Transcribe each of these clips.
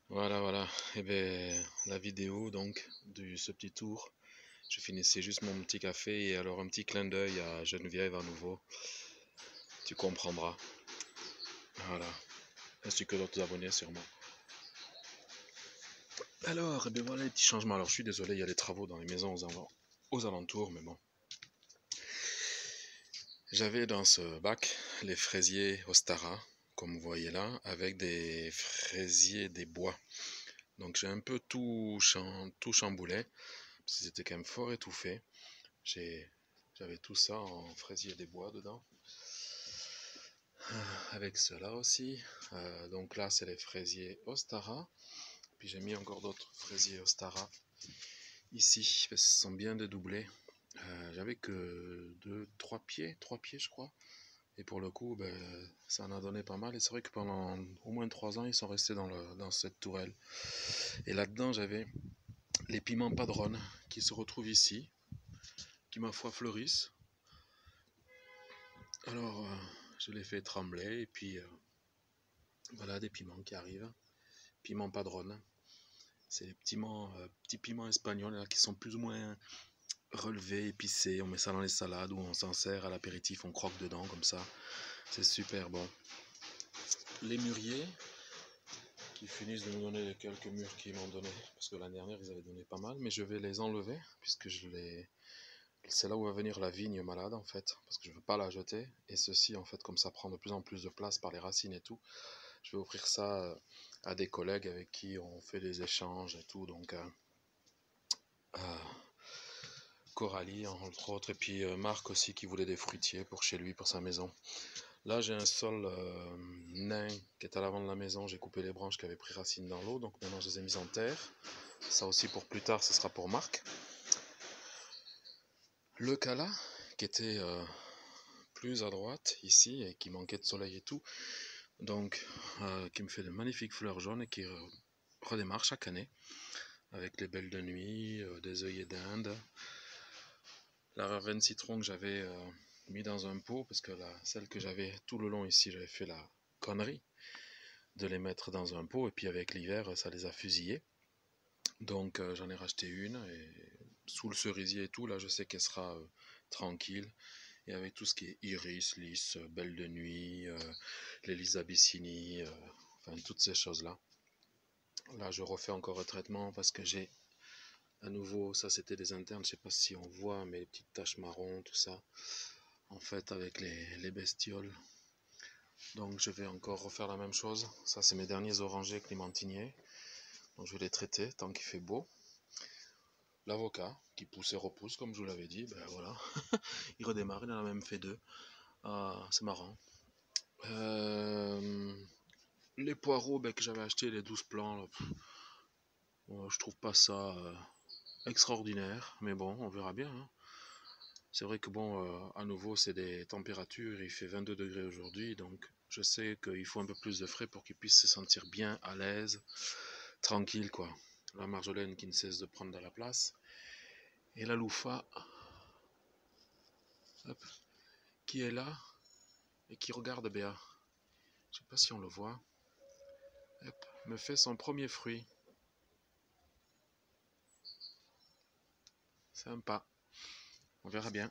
Voilà, voilà. Et ben la vidéo donc de ce petit tour. Je finissais juste mon petit café et alors un petit clin d'œil à Geneviève à nouveau. Tu comprendras. Voilà. Ainsi que d'autres abonnés sûrement. Alors, et ben voilà les petits changements. Alors je suis désolé, il y a des travaux dans les maisons aux alentours, mais bon. J'avais dans ce bac les fraisiers Ostara, comme vous voyez là, avec des fraisiers des bois. Donc j'ai un peu tout chamboulé, parce que c'était quand même fort étouffé. J'avais tout ça en fraisier des bois dedans. Avec cela aussi. Donc là, c'est les fraisiers Ostara. Puis j'ai mis encore d'autres fraisiers Ostara ici, parce qu'ils sont bien dédoublés. J'avais que 3 pieds, je crois. Et pour le coup, ben, ça en a donné pas mal. Et c'est vrai que pendant au moins 3 ans, ils sont restés dans cette tourelle. Et là-dedans, j'avais les piments padrones qui se retrouvent ici, qui ma foi fleurissent. Alors, je les fais trembler et puis voilà des piments qui arrivent. Piments padrones. C'est les petits piments espagnols là, qui sont plus ou moins relevés, épicés. On met ça dans les salades ou on s'en sert à l'apéritif, on croque dedans comme ça. C'est super bon. Les mûriers qui finissent de nous donner les quelques mûres qu'ils m'ont donné. Parce que l'année dernière, ils avaient donné pas mal. Mais je vais les enlever puisque c'est là où va venir la vigne malade en fait. Parce que je ne veux pas la jeter. Et ceci, en fait, comme ça prend de plus en plus de place par les racines et tout, je vais offrir ça à des collègues avec qui on fait des échanges et tout. Donc, Coralie, entre autres, et puis Marc aussi qui voulait des fruitiers pour chez lui, pour sa maison. Là, j'ai un sol nain qui est à l'avant de la maison. J'ai coupé les branches qui avaient pris racine dans l'eau, donc maintenant je les ai mises en terre. Ça aussi pour plus tard, ce sera pour Marc. Le cala, qui était plus à droite ici et qui manquait de soleil et tout, donc qui me fait de magnifiques fleurs jaunes et qui redémarre chaque année avec les belles de nuit, des œillets d'Inde. La verveine citron que j'avais mis dans un pot, parce que celle que j'avais tout le long ici, j'avais fait la connerie de les mettre dans un pot, et puis avec l'hiver, ça les a fusillés. Donc j'en ai racheté une, et sous le cerisier et tout, là je sais qu'elle sera tranquille. Et avec tout ce qui est iris, lys, belle de nuit, les lys abyssini, enfin toutes ces choses-là. Là je refais encore un traitement parce que j'ai à nouveau, ça c'était des internes, je sais pas si on voit, mais les petites taches marron, tout ça, en fait avec les bestioles. Donc je vais encore refaire la même chose. Ça c'est mes derniers orangers clémentiniers. Donc je vais les traiter tant qu'il fait beau. L'avocat qui pousse et repousse comme je vous l'avais dit, ben voilà. Il redémarre, il en a même fait deux. Ah, c'est marrant. Les poireaux ben, que j'avais acheté, les 12 plants, là, je trouve pas ça extraordinaire. Mais bon, on verra bien, hein. C'est vrai que bon, à nouveau, c'est des températures, il fait 22 degrés aujourd'hui, donc je sais qu'il faut un peu plus de frais pour qu'ils puissent se sentir bien, à l'aise, tranquille, quoi. La marjolaine qui ne cesse de prendre de la place. Et la loufa, hop, qui est là et qui regarde Béa. Je sais pas si on le voit. Hop, me fait son premier fruit. Sympa. On verra bien.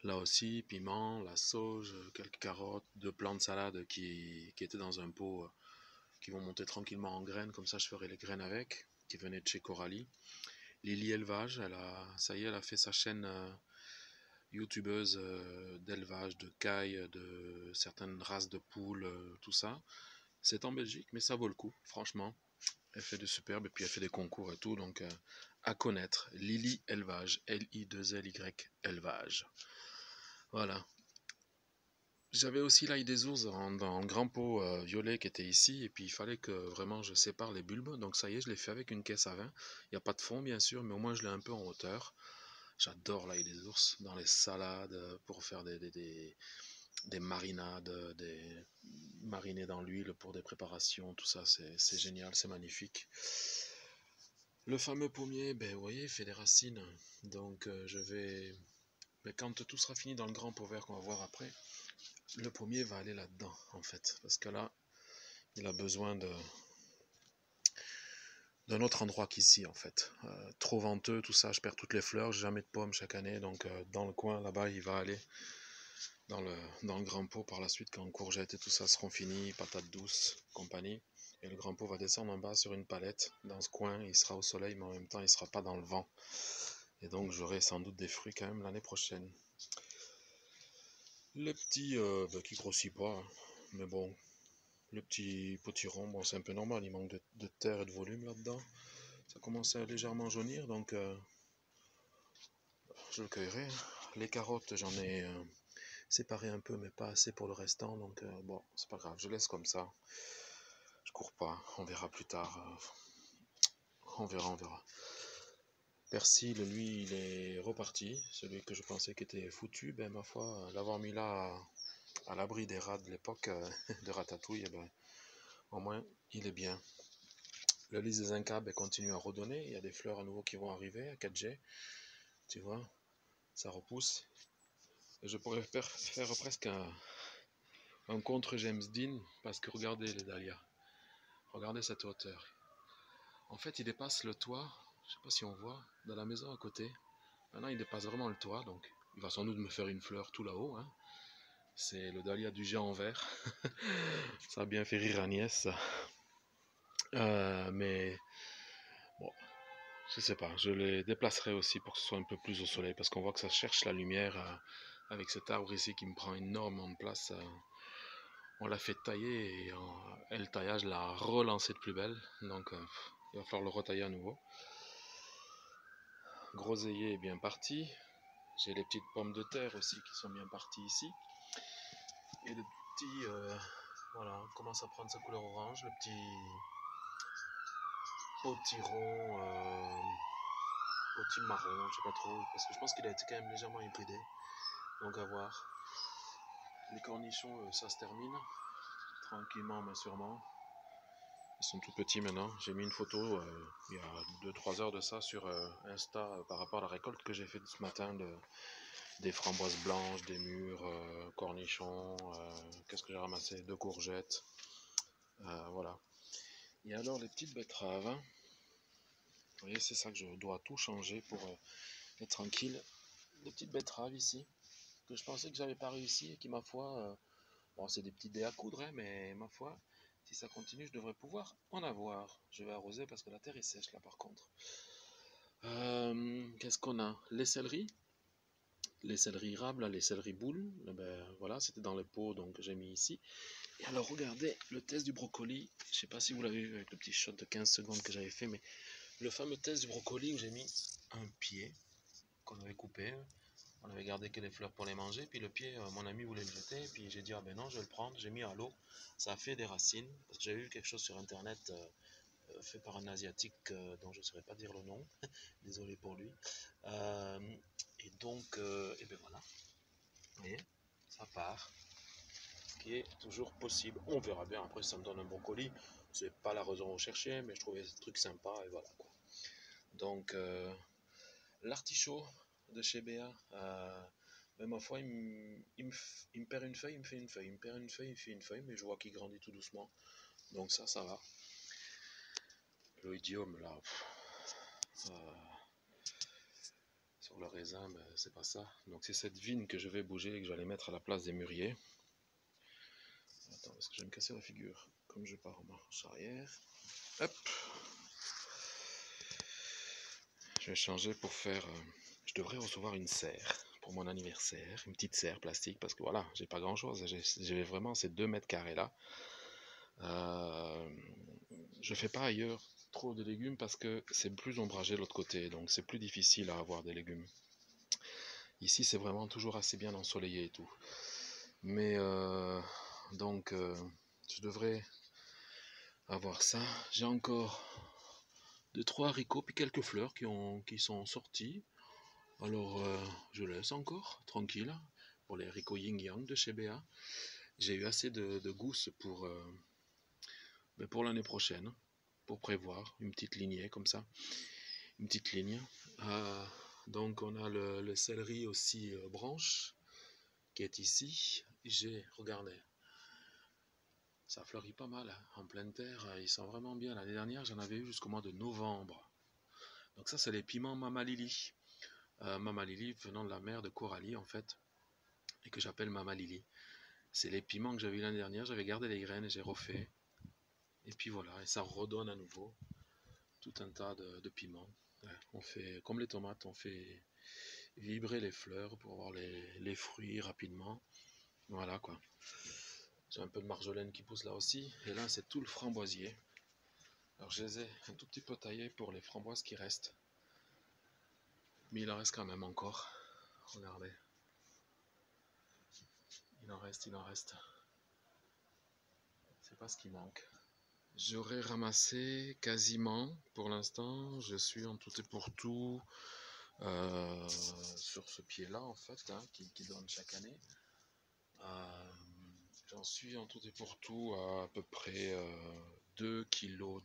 Là aussi, piment, la sauge, quelques carottes, 2 plants de salade qui étaient dans un pot, qui vont monter tranquillement en graines. Comme ça, je ferai les graines avec, qui venaient de chez Coralie. Lily Élevage, ça y est, elle a fait sa chaîne youtubeuse d'élevage, de cailles, de certaines races de poules, tout ça. C'est en Belgique, mais ça vaut le coup, franchement. Elle fait de superbes et puis elle fait des concours et tout, donc à connaître. Lily Élevage, L-I-2-L-Y Élevage. Voilà. J'avais aussi l'ail des ours en grand pot violet qui était ici, et puis il fallait que vraiment je sépare les bulbes. Donc ça y est, je l'ai fait avec une caisse à vin. Il n'y a pas de fond bien sûr, mais au moins je l'ai un peu en hauteur. J'adore l'ail des ours dans les salades pour faire des marinades, des marinés dans l'huile pour des préparations, tout ça, c'est génial, c'est magnifique. Le fameux pommier, ben vous voyez, il fait des racines. Donc je vais, ben, quand tout sera fini dans le grand pot vert qu'on va voir après, le pommier va aller là-dedans en fait. Parce que là, il a besoin d'un autre endroit qu'ici en fait. Trop venteux, tout ça, je perds toutes les fleurs, j'ai jamais de pommes chaque année, donc dans le coin là-bas il va aller dans le grand pot par la suite quand courgettes et tout ça seront finis, patates douces, compagnie. Et le grand pot va descendre en bas sur une palette dans ce coin, il sera au soleil mais en même temps il sera pas dans le vent. Et donc j'aurai sans doute des fruits quand même l'année prochaine. Le petit qui grossit pas, hein. Mais bon, le petit potiron, bon c'est un peu normal, il manque de terre et de volume là-dedans. Ça commence à légèrement jaunir, donc je le cueillerai. Les carottes, j'en ai séparé un peu, mais pas assez pour le restant, donc bon, c'est pas grave, je laisse comme ça. Je cours pas, on verra plus tard. On verra, on verra. Persil, lui, il est reparti. Celui que je pensais qu'il était foutu, ben ma foi, l'avoir mis là à l'abri des rats de l'époque de Ratatouille, eh ben, au moins il est bien. Le lys des Incas ben, continue à redonner. Il y a des fleurs à nouveau qui vont arriver à 4G. Tu vois, ça repousse. Et je pourrais faire presque un contre James Dean parce que regardez les dahlias. Regardez cette hauteur. En fait, il dépasse le toit. Je sais pas si on voit dans la maison à côté. Maintenant, il dépasse vraiment le toit, donc il va sans doute me faire une fleur tout là-haut. Hein. C'est le dahlia du géant en vert. Ça a bien fait rire Agnès. Mais bon, je sais pas. Je les déplacerai aussi pour que ce soit un peu plus au soleil, parce qu'on voit que ça cherche la lumière avec cet arbre ici qui me prend énormément de place. On l'a fait tailler et le taillage l'a relancé de plus belle. Donc il va falloir le retailler à nouveau. Groseillier est bien parti. J'ai les petites pommes de terre aussi qui sont bien parties ici. Et le petit, voilà, commence à prendre sa couleur orange. Le petit potiron, petit marron, je sais pas trop, parce que je pense qu'il a été quand même légèrement hybridé. Donc à voir. Les cornichons, ça se termine tranquillement mais sûrement. Ils sont tout petits maintenant. J'ai mis une photo il y a 2-3 heures de ça sur Insta par rapport à la récolte que j'ai faite ce matin des framboises blanches, des mûres, cornichons, qu'est-ce que j'ai ramassé? 2 courgettes, voilà. Et alors les petites betteraves, hein. Vous voyez, c'est ça que je dois tout changer pour être tranquille. Les petites betteraves ici, que je pensais que j'avais pas réussi et qui, ma foi, bon, c'est des petits dés à coudre, hein, mais ma foi, si ça continue, je devrais pouvoir en avoir. Je vais arroser parce que la terre est sèche là par contre. Qu'est-ce qu'on a? Les céleris érables, là, les céleris boules, ben, voilà, c'était dans le pot donc j'ai mis ici. Et alors regardez le test du brocoli, je sais pas si vous l'avez vu avec le petit shot de 15 secondes que j'avais fait, mais le fameux test du brocoli où j'ai mis un pied qu'on avait coupé, on avait gardé que les fleurs pour les manger, puis le pied, mon ami voulait le jeter, puis j'ai dit ah ben non, je vais le prendre, j'ai mis à l'eau, ça a fait des racines, parce que j'avais vu quelque chose sur internet fait par un asiatique dont je ne saurais pas dire le nom, désolé pour lui, et donc, et ben voilà, vous voyez, ça part, ce qui est toujours possible, on verra bien, après si ça me donne un brocoli, c'est pas la raison recherchée, mais je trouvais ce truc sympa, et voilà quoi. Donc, l'artichaut de chez Béa, mais ma foi, il me perd une feuille, il me fait une feuille, il me perd une feuille, il fait une feuille, mais je vois qu'il grandit tout doucement, donc ça va. L'oïdium, là, sur le raisin, ben, c'est pas ça. Donc c'est cette vigne que je vais bouger et que je vais aller mettre à la place des mûriers. Attends, parce que je vais me casser la figure, comme je pars en marche arrière. Hop. Je vais changer pour faire... je devrais recevoir une serre pour mon anniversaire, une petite serre plastique, parce que voilà, j'ai pas grand chose, j'ai vraiment ces 2 mètres carrés là. Je fais pas ailleurs trop de légumes parce que c'est plus ombragé de l'autre côté, donc c'est plus difficile à avoir des légumes. Ici c'est vraiment toujours assez bien ensoleillé et tout. Mais donc je devrais avoir ça. J'ai encore 2-3 haricots puis quelques fleurs qui sont sortis. Alors je laisse encore tranquille pour les haricots yin yang de chez Béa. J'ai eu assez de gousses pour l'année prochaine, pour prévoir une petite lignée comme ça, une petite ligne. Donc on a le céleri aussi branche qui est ici. J'ai, regardez, Ça fleurit pas mal, hein. En pleine terre, ils sont vraiment bien. L'année dernière, j'en avais eu jusqu'au mois de novembre. Donc ça, c'est les piments Mama Lily. Mama Lily venant de la mer de Coralie, en fait, et que j'appelle Mama Lily. C'est les piments que j'avais eu l'année dernière, j'avais gardé les graines et j'ai refait. Et puis voilà, et ça redonne à nouveau tout un tas de piments. Ouais, on fait, comme les tomates, on fait vibrer les fleurs pour avoir les fruits rapidement. Voilà quoi. J'ai un peu de marjolaine qui pousse là aussi. Et là, c'est tout le framboisier. Alors, je les ai un tout petit peu taillés pour les framboises qui restent. Mais il en reste quand même encore. Regardez. Il en reste, il en reste. C'est pas ce qui manque. J'aurais ramassé quasiment, pour l'instant, je suis en tout et pour tout sur ce pied-là, en fait, hein, qui donne chaque année. Euh, J'en suis en tout et pour tout à peu près 2,2 kg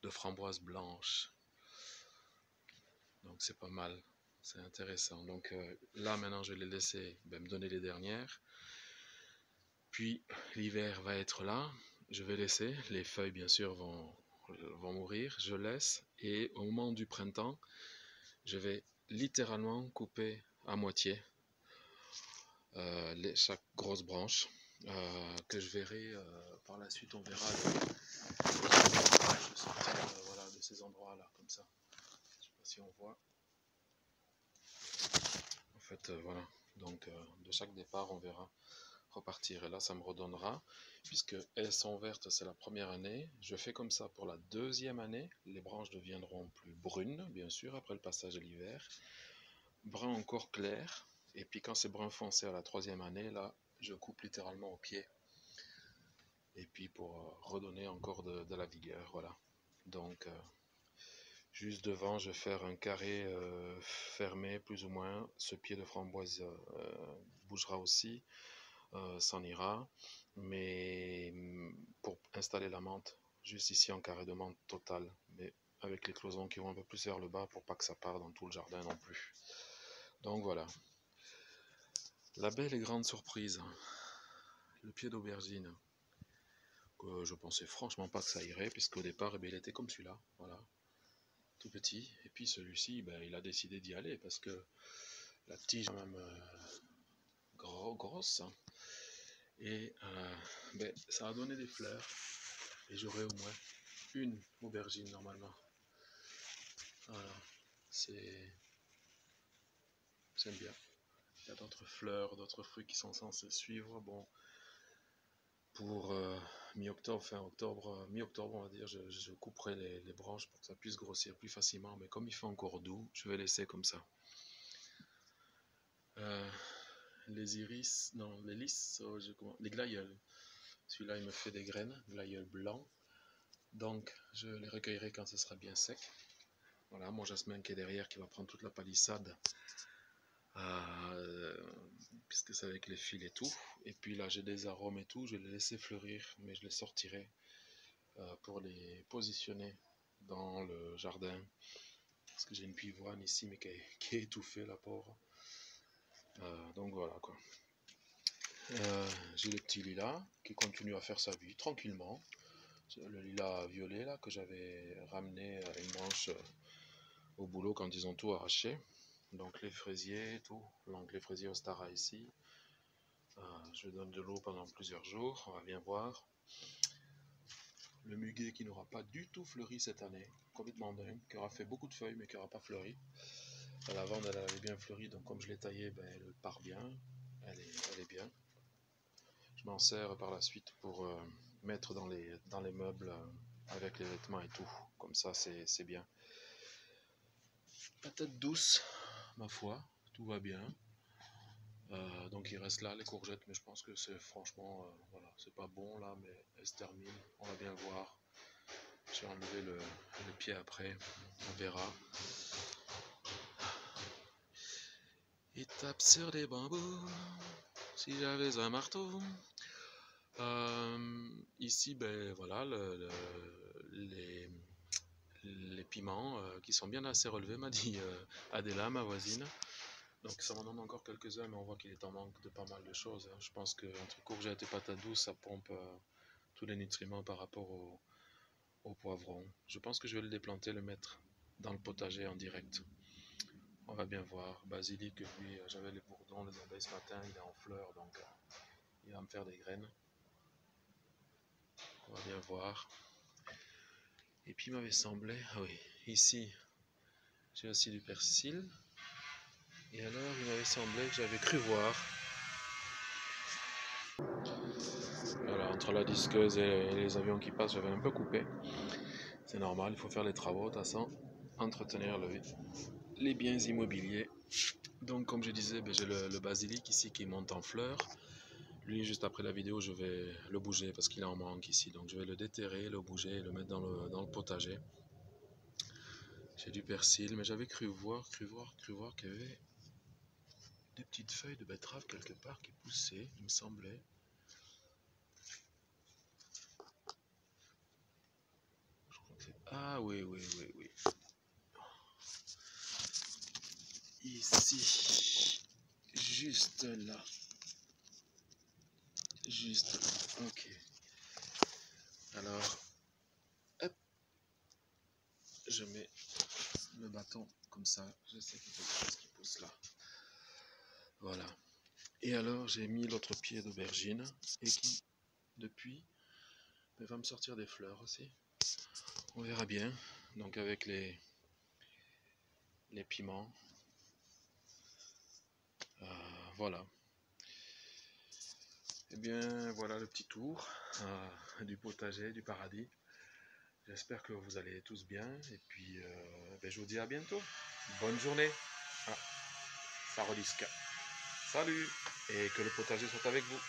de framboises blanches. Donc c'est pas mal, c'est intéressant. Donc là maintenant je vais les laisser me donner les dernières. Puis l'hiver va être là, je vais laisser, les feuilles bien sûr vont mourir, je laisse. Et au moment du printemps, je vais littéralement couper à moitié chaque grosse branche. Que je verrai par la suite, on verra je sortir voilà, de ces endroits là comme ça. Je sais pas si on voit. En fait voilà, donc de chaque départ on verra repartir, et là ça me redonnera, puisque elles sont vertes, c'est la première année. Je fais comme ça pour la deuxième année, les branches deviendront plus brunes bien sûr après le passage de l'hiver, brun encore clair, et puis quand c'est brun foncé à la troisième année, là je coupe littéralement au pied. Et puis pour redonner encore de la vigueur, voilà. Donc juste devant, je vais faire un carré fermé plus ou moins. Ce pied de framboise bougera aussi, s'en ira. Mais pour installer la menthe, juste ici en carré de menthe total, mais avec les cloisons qui vont un peu plus vers le bas pour pas que ça parte dans tout le jardin non plus. Donc voilà. La belle et grande surprise, le pied d'aubergine. Je pensais franchement pas que ça irait, puisqu'au départ, eh bien, il était comme celui-là, voilà, tout petit. Et puis celui-ci, ben, il a décidé d'y aller, parce que la tige est quand même grosse, hein. Et ben, ça a donné des fleurs, et j'aurai au moins une aubergine normalement. Voilà, c'est bien. Il y a d'autres fleurs, d'autres fruits qui sont censés suivre. Bon, pour mi-octobre, fin octobre, mi-octobre on va dire, je couperai les branches pour que ça puisse grossir plus facilement, mais comme il fait encore doux, je vais laisser comme ça. Les iris, non, les lys, les glaïeuls, celui-là il me fait des graines, glaïeuls blancs, donc je les recueillerai quand ce sera bien sec. Voilà, mon jasmin qui est derrière, qui va prendre toute la palissade, puisque c'est avec les fils et tout. Et puis là j'ai des arômes et tout, je vais les laisser fleurir, mais je les sortirai pour les positionner dans le jardin, parce que j'ai une pivoine ici mais qui est étouffée, la pauvre. Donc voilà quoi. J'ai le petit lilas qui continue à faire sa vie tranquillement. Le lilas violet là que j'avais ramené à une branche au boulot quand ils ont tout arraché. Donc les fraisiers, tout. Donc les fraisiers Ostara ici. Je donne de l'eau pendant plusieurs jours, on va bien voir. Le muguet qui n'aura pas du tout fleuri cette année, complètement dingue, qui aura fait beaucoup de feuilles mais qui n'aura pas fleuri. La lavande elle avait bien fleuri, donc comme je l'ai taillée, ben, elle part bien, elle est bien. Je m'en sers par la suite pour mettre dans les meubles avec les vêtements et tout, comme ça c'est bien. Patate douce, ma foi, tout va bien. Donc il reste là les courgettes, mais je pense que c'est franchement, voilà, c'est pas bon là, mais elles se terminent, on va bien voir. Je vais enlever le pied après, on verra. Et tape sur les bambous, si j'avais un marteau. Ici, ben voilà, les piments qui sont bien assez relevés, m'a dit Adela, ma voisine. Donc ça m'en donne encore quelques-uns, mais on voit qu'il est en manque de pas mal de choses, hein. Je pense qu'entre courgettes et patates douces, ça pompe tous les nutriments par rapport au poivron. Je pense que je vais le déplanter, le mettre dans le potager en direct. On va bien voir. Basilic, lui, j'avais les bourdons, les abeilles ce matin, il est en fleurs, donc il va me faire des graines. On va bien voir. Et puis il m'avait semblé, ah oui, ici j'ai aussi du persil. Et alors il m'avait semblé que j'avais cru voir. Voilà, entre la disqueuse et les avions qui passent, j'avais un peu coupé. C'est normal, il faut faire les travaux, de toute façon, entretenir les biens immobiliers. Donc comme je disais, j'ai le basilic ici qui monte en fleurs. Lui, juste après la vidéo, je vais le bouger parce qu'il en manque ici. Donc je vais le déterrer, le bouger et le mettre dans le potager. J'ai du persil, mais j'avais cru voir qu'il y avait des petites feuilles de betterave quelque part qui poussaient, il me semblait. Ah oui. Ici, juste là. Juste là. Ok. Alors, hop, je mets le bâton comme ça. Je sais qu'il y a quelque chose qui pousse là. Voilà. Et alors, j'ai mis l'autre pied d'aubergine et qui, depuis, va me sortir des fleurs aussi. On verra bien. Donc avec les piments. Voilà. Et bien voilà le petit tour du potager, du paradis. J'espère que vous allez tous bien. Et puis je vous dis à bientôt. Bonne journée. Ah, ça relisque. Salut. Et que le potager soit avec vous.